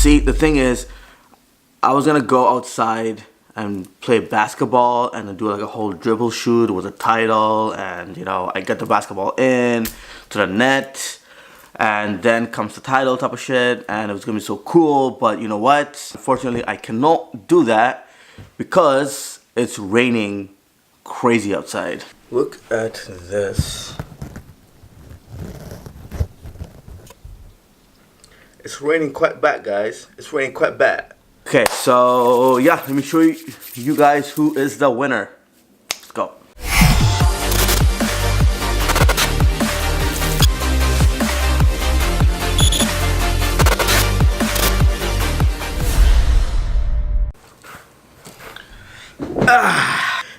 See, the thing is, I was gonna go outside and play basketball and then do like a whole dribble shoot with a title, and you know, I get the basketball in to the net and then comes the title type of shit, and it was gonna be so cool. But you know what, unfortunately I cannot do that because it's raining crazy outside. Look at this. It's raining quite bad, guys. It's raining quite bad. Okay, so yeah, let me show you guys who is the winner. Let's go.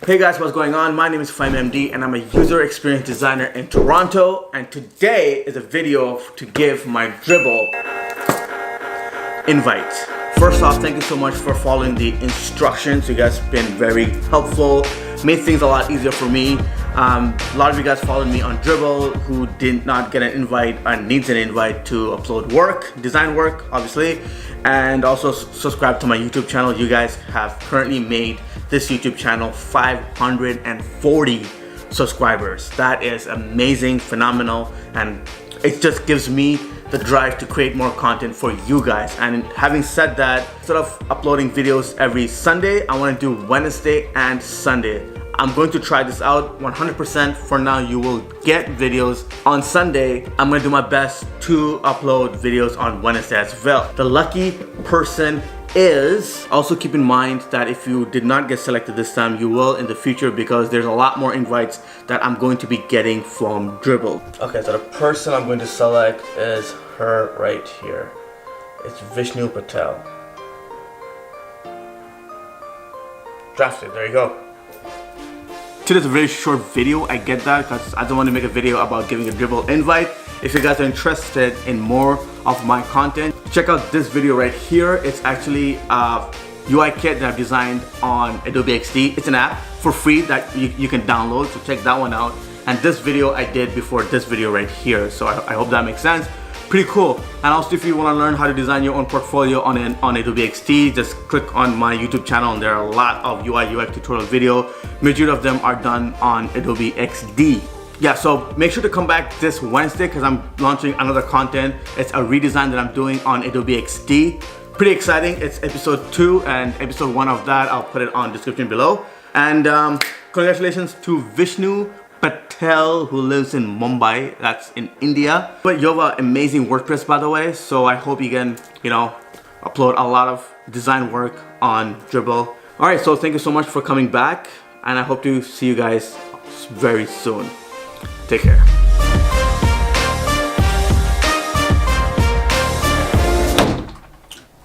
Hey guys, what's going on? My name is FimeMD and I'm a user experience designer in Toronto, and today is a video to give my Dribbble invite. First off, thank you so much for following the instructions. You guys have been very helpful, made things a lot easier for me. A lot of you guys followed me on Dribbble who did not get an invite and needs an invite to upload work, design work obviously, and also subscribe to my YouTube channel. You guys have currently made this YouTube channel 540 subscribers. That is amazing, phenomenal, and it just gives me the drive to create more content for you guys. And having said that, instead of uploading videos every Sunday, I want to do Wednesday and Sunday. I'm going to try this out 100%. For now, you will get videos on Sunday. I'm going to do my best to upload videos on Wednesday as well. The lucky person is, also keep in mind that if you did not get selected this time, you will in the future, because there's a lot more invites that I'm going to be getting from Dribbble. Okay, so the person I'm going to select is her right here. It's Vishnu Patel. Drafted, there you go. Today's a very short video, I get that, because I don't want to make a video about giving a Dribbble invite. If you guys are interested in more of my content, check out this video right here. It's actually a UI kit that I've designed on Adobe XD. It's an app for free that you can download, so check that one out. And this video I did before this video right here, so I hope that makes sense. Pretty cool. And also, if you want to learn how to design your own portfolio on Adobe XD, just click on my YouTube channel, and there are a lot of UI UX tutorial video. Majority of them are done on Adobe XD. Yeah, so make sure to come back this Wednesday because I'm launching another content. It's a redesign that I'm doing on Adobe XD. Pretty exciting. It's episode 2, and episode 1 of that I'll put it on description below. And congratulations to Vishnu Patel, who lives in Mumbai, that's in India. But you have an amazing WordPress, by the way, so I hope you can, you know, upload a lot of design work on Dribbble. Alright, so thank you so much for coming back, and I hope to see you guys very soon. Take care.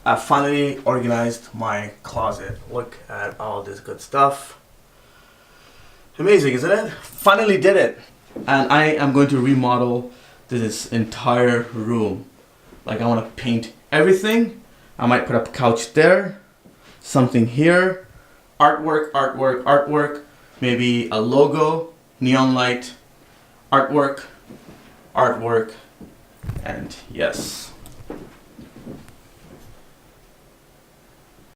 I finally organized my closet. Look at all this good stuff. Amazing, isn't it? Finally did it. And I am going to remodel this entire room. Like, I want to paint everything. I might put up a couch there, something here, artwork, artwork, artwork, maybe a logo, neon light, artwork, artwork, and yes.